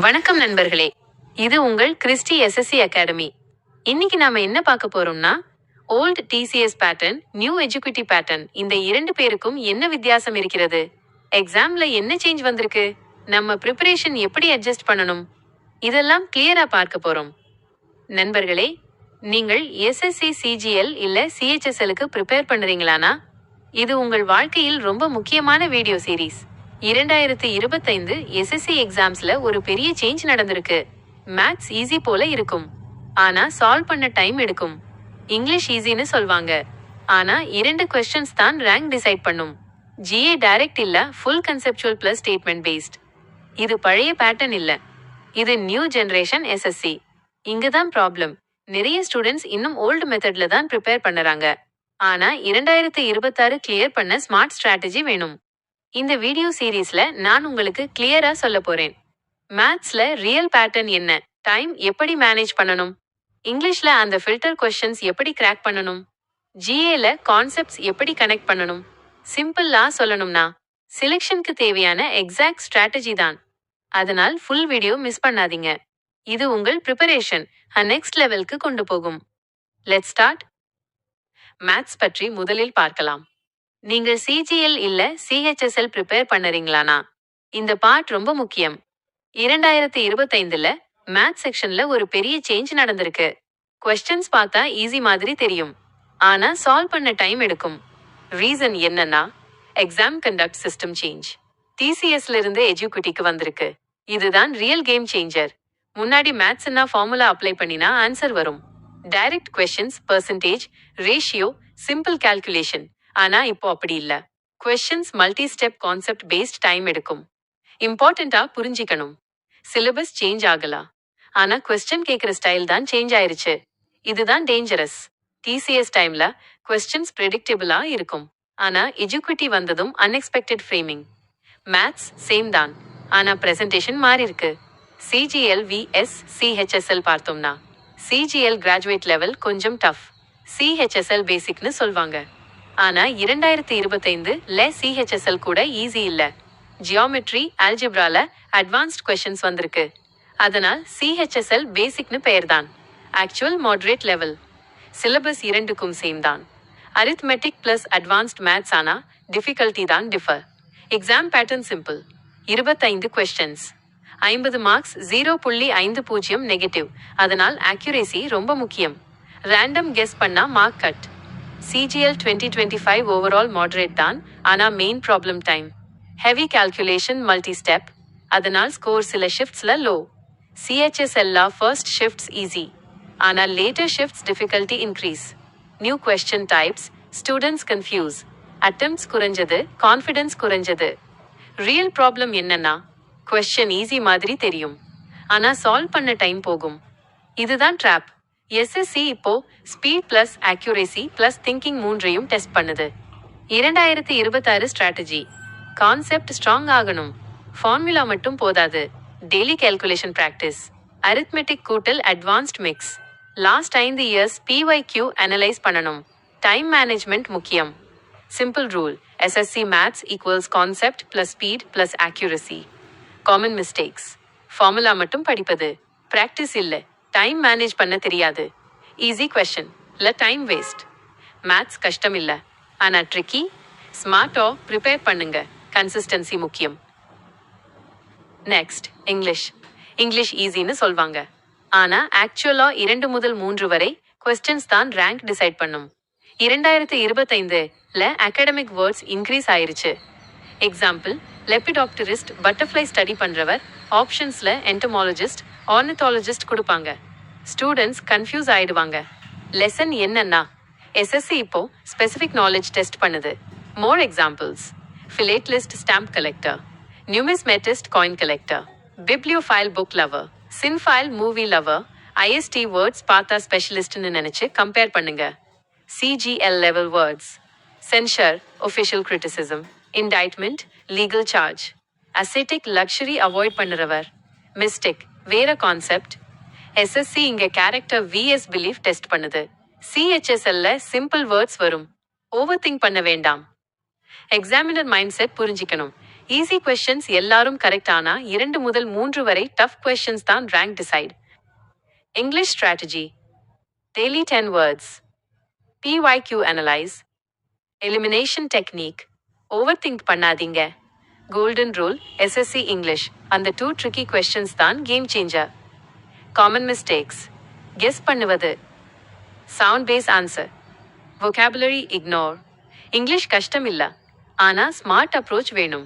வணக்கம் நண்பர்களே, இது உங்கள் கிறிஸ்டி எஸ்எஸ்சி அகாடமி. இன்னைக்கு நாம என்ன பார்க்க போறோம்னா, old TCS pattern, new Educative pattern, இந்த இரண்டு பேருக்கும் என்ன வித்தியாசம் இருக்கிறது, எக்ஸாம்ல என்ன சேஞ்ச் வந்திருக்கு, நம்ம ப்ரிப்பரேஷன் எப்படி அட்ஜஸ்ட் பண்ணணும், இதெல்லாம் கிளியரா பார்க்க போறோம். நண்பர்களே, நீங்கள் எஸ்எஸ்சி சிஜிஎல் இல்ல சிஹெச்எஸ்எலுக்கு ப்ரிப்பேர் பண்றீங்களானா, இது உங்கள் வாழ்க்கையில் ரொம்ப முக்கியமான வீடியோ சீரீஸ். 2025 எஸ்எஸ்சி எக்ஸாம்ஸ்ல ஒரு பெரிய சேஞ்ச் நடந்திருக்கு. மேத்ஸ் ஈஸி போல இருக்கும், ஆனா சால்வ் பண்ண டைம் எடுக்கும். இங்கிலீஷ் ஈஸின்னு சொல்வாங்க, ஆனா 2 கொஸ்டின்ஸ் தான் ரேங்க் டிசைட் பண்ணும். ஜிஏ டைரக்ட் இல்ல, full conceptual plus statement paste. இது பழைய பேட்டர்ன் இல்ல, இது நியூ ஜெனரேஷன் எஸ்எஸ்சி. இங்க தான் ப்ராப்ளம். நிறைய ஸ்டூடெண்ட்ஸ் இன்னும் ஓல்டு மெத்தட்ல தான் ப்ரிப்பேர் பண்ணறாங்க. ஆனா 2026 கிளியர் பண்ண ஸ்மார்ட் ஸ்ட்ராட்டஜி வேணும். இந்த வீடியோ சீரீஸ்ல நான் உங்களுக்கு கிளியரா சொல்ல போறேன். மேத்ஸ்ல ரியல் பேட்டர்ன் என்ன, டைம் எப்படி மேனேஜ் பண்ணணும், இங்கிலீஷ்ல அந்த ஃபில்டர் கொஸ்டின்ஸ் எப்படி கிராக் பண்ணணும், ஜிஏல கான்செப்ட்ஸ் எப்படி கனெக்ட் பண்ணணும். சிம்பிளா சொல்லணும்னா, செலெக்ஷனுக்கு தேவையான எக்ஸாக்ட் ஸ்ட்ராட்டஜி தான். அதனால் ஃபுல் வீடியோ மிஸ் பண்ணாதீங்க. இது உங்கள் ப்ரிப்பரேஷன் நெக்ஸ்ட் லெவலுக்கு கொண்டு போகும். Let's start. மேத்ஸ் பற்றி முதலில் பார்க்கலாம். நீங்கள் சிஜிஎல் இல்ல சிஹெச்எஸ்எல் ப்ரிப்பேர் பண்ணறீங்களானா, இந்த பார்ட் ரொம்ப முக்கியம். 2025ல மேத்ஸ் செக்ஷன்ல ஒரு பெரிய சேஞ்ச் நடந்திருக்கு. கொஸ்டின்ஸ் பார்த்தா ஈஸி மாதிரி தெரியும், ஆனா சால்வ் பண்ண டைம் எடுக்கும். ரீசன் என்னன்னா, எக்ஸாம் கண்டக்ட் சிஸ்டம் சேஞ்ச். டிசிஎஸ்ல இருந்து எஜுகேட்டிவ்க்கு வந்திருக்கு. இதுதான் ரியல் கேம் சேஞ்சர். முன்னாடி மேத்ஸ்னா ஃபார்முலா அப்ளை பண்ணினா ஆன்சர் வரும். Direct questions, percentage, ratio, simple calculation. ஆனா இப்போ அப்படி இல்ல. Questions multi step, concept based, time எடுக்கும். இம்பார்ட்டண்டா புரிஞ்சிக்கணும், சிலபஸ் சேஞ்ச் ஆகலாம், ஆனா கொஸ்டின் கேட்கிற ஸ்டைல் தான் சேஞ்ச் ஆயிருச்சு. இதுதான் டேஞ்சரஸ். டிசிஎஸ் டைம்ல கொஸ்டின்ஸ் ப்ரெடிக்டபிளா இருக்கும், ஆனா எஜுகேட்டிவ் வந்ததும் அன்எக்ஸ்பெக்டட் ஃப்ரேமிங். மேத்ஸ் சேம் தான், ஆனா பிரசன்டேஷன் மாறி இருக்கு. சிஜிஎல் விஎஸ் சிஹெச்எஸ்எல் பார்த்தோம்னா, சிஜிஎல் கிராஜுவேட் லெவல் கொஞ்சம் டஃப், சிஹெச்எஸ்எல் பேசிக்னு சொல்வாங்க. ஆனா 2025ல சிஹெச்எஸ்எல் கூட ஈஸி இல்ல. ஜியோமெட்ரி, ஆல்ஜிப்ரால அட்வான்ஸ்ட் கொஸ்டின்ஸ் வந்திருக்கு. அதனால் சிஹெச்எஸ்எல் பேசிக்னு பெயர் தான். Actual moderate level. சிலபஸ் இரண்டுக்கும் சேம் தான். அரித்மெட்டிக் பிளஸ் அட்வான்ஸ்ட் மேத்ஸ், ஆனா டிஃபிகல்ட்டி தான் differ. Exam pattern simple. 25 questions, 50 marks, 0.50 negative. அதனால் ஆக்யூரேசி ரொம்ப முக்கியம். ரேண்டம் கெஸ் பண்ணா mark cut. CGL 2025 overall moderate தான், ஆனா main problem time. Heavy calculation, multi step. அதனால் ஸ்கோர் சில ஷிஃப்ட்ஸ்ல லோ. சிஹெச்எஸ்எல்ல ஃபர்ஸ்ட் ஷிஃப்ட்ஸ் ஈஸி, ஆனா later shifts difficulty increase. New question types, students confuse. Attempts குறைஞ்சது, கான்ஃபிடன்ஸ் குறைஞ்சது. ரியல் ப்ராப்ளம் என்னன்னா, question easy மாதிரி தெரியும், ஆனா சால்வ் பண்ண டைம் போகும். இதுதான் ட்ராப். எஸ்எஸ்சி இப்போ ஸ்பீட் பிளஸ் ஆக்யூரேசி பிளஸ் திங்கிங் மூன்றையும் டெஸ்ட் பண்ணுது. 2026 ஸ்ட்ராட்டஜி. கான்செப்ட் ஸ்ட்ராங் ஆகணும், ஃபார்முலா மட்டும் போதாது. டெய்லி கால்குலேஷன் பிராக்டிஸ், அரித்மெட்டிக் கூட்டல், advanced mix. Last 5 years PYQ analyse பண்ணணும். டைம் மேனேஜ்மெண்ட் முக்கியம். Simple rule, SSC maths equals concept plus speed plus accuracy. Common mistakes, formula மட்டும் படிப்பது, பிராக்டிஸ் இல்ல. டைம் மேனேஜ் பண்ண தெரியாது. ஈஸி கொஸ்டின் இல்ல, டைம் வேஸ்ட். மேத்ஸ் கஷ்டம் இல்ல, ஆனா ட்ரிக்கி. ஸ்மார்ட்டா ப்ரிப்பேர் பண்ணுங்க, கன்சிஸ்டன்சி முக்கியம். Next, English. இங்கிலீஷ் ஈஸின்னு சொல்வாங்க, ஆனா ஆக்சுவலா 2 முதல் 3 வரை கொஸ்டின்ஸ் தான் ரேங்க் டிசைட் பண்ணும். 2025ல அகாடமிக் வேர்ட்ஸ் இன்க்ரீஸ் ஆயிருச்சு. எக்ஸாம்பிள், லெபிடாப்டரிஸ்ட், பட்டர்ஃப்ளை ஸ்டடி பண்றவர். ஆப்ஷன்ஸ்ல என்டமாலஜிஸ்ட், ஆர்னித்தாலஜிஸ்ட் கொடுப்பாங்க. ஸ்டூடெண்ட்ஸ் கன்ஃபியூஸ் ஆயிடுவாங்க. லெசன் என்னன்னா, எஸ்எஸ்சி இப்போ ஸ்பெசிஃபிக் நாலேஜ் டெஸ்ட் பண்ணுது. More examples, philatelist stamp collector, numismatist coin collector, bibliophile book lover, cinephile movie lover. IST words பார்த்தா ஸ்பெஷலிஸ்ட்னு நினைச்சு கம்பேர் பண்ணுங்க. CGL level words, censure, official criticism, indictment, legal charge. Ascetic, luxury avoid பண்ணுறவர். Mistake, வேற concept. SSC இங்க character vs belief test பண்ணுது. சிஹெச்எஸ்எல்ல simple words வரும், ஓவர் திங்க் பண்ண வேண்டாம். எக்ஸாமினர் மைண்ட் செட் புரிஞ்சிக்கணும். ஈஸி கொஸ்டின்ஸ் எல்லாரும் கரெக்ட் ஆனா 2 முதல் 3 வரை டஃப் கொஸ்டின்ஸ் தான் rank decide. English strategy. Daily 10 words. PYQ analyse. Elimination technique. Over think பண்ணாதீங்க. Golden rule SSC English. அந்த 2 ட்ரிக்கி கொஸ்டின்ஸ் தான் game changer. Common mistakes. Guess பண்ணுவது. Sound base answer. vocabulary ignore. English கஷ்டம் இல்ல, ஆனா smart approach வேணும்.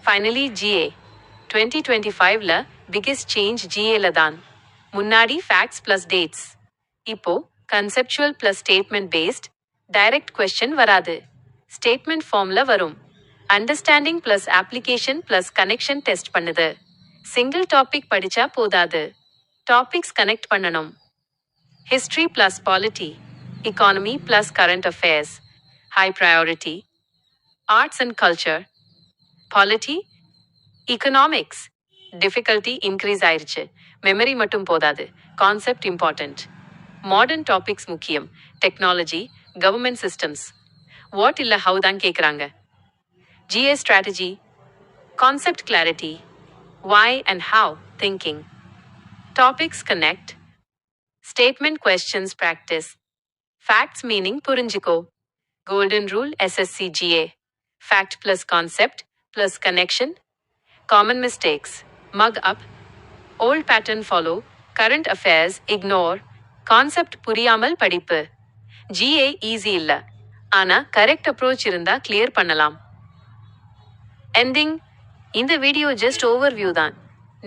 Finally GA 2025ல biggest change GAல தான். முன்னாடி ஃபேக்ட்ஸ் பிளஸ் டேட்ஸ். இப்போ conceptual plus statement paste. Direct question வராது, ஸ்டேட்மெண்ட் ஃபார்ம்ல வரும். Understanding plus application plus connection test பண்ணுது. சிங்கிள் டாபிக் படிச்சா போதாது, டாபிக்ஸ் கனெக்ட் பண்ணணும். History plus polity. economy plus current affairs, high priority. Arts and culture. Polity, economics. Difficulty increase ஆயிருச்சு, memory மட்டும் போதாது, கான்செப்ட் இம்பார்ட்டன்ட். மாடர்ன் டாபிக்ஸ் முக்கியம், technology, government systems. What இல்ல how தான் கேட்குறாங்க. GA strategy, concept clarity, why and how thinking. Topics connect. Statement questions practice. Facts meaning புரிஞ்சுக்கோ. Golden rule SSC GA. Fact plus concept plus connection. Common mistakes. Mug up. Old pattern follow. Current affairs ignore. Concept புரியாமல் படிப்பு. GA easy இல்ல, ஆனா correct approach இருந்தா clear பண்ணலாம். Ending. இந்த video just overview தான்.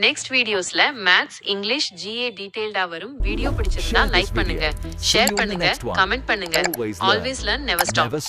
Next வீடியோஸ்ல மேத்ஸ், இங்கிலீஷ், GA டீடைல்டா வரும். வீடியோ பிடிச்சிருந்தா லைக் பண்ணுங்க, ஷேர் பண்ணுங்க, கமெண்ட் பண்ணுங்க. Always learn, never stop.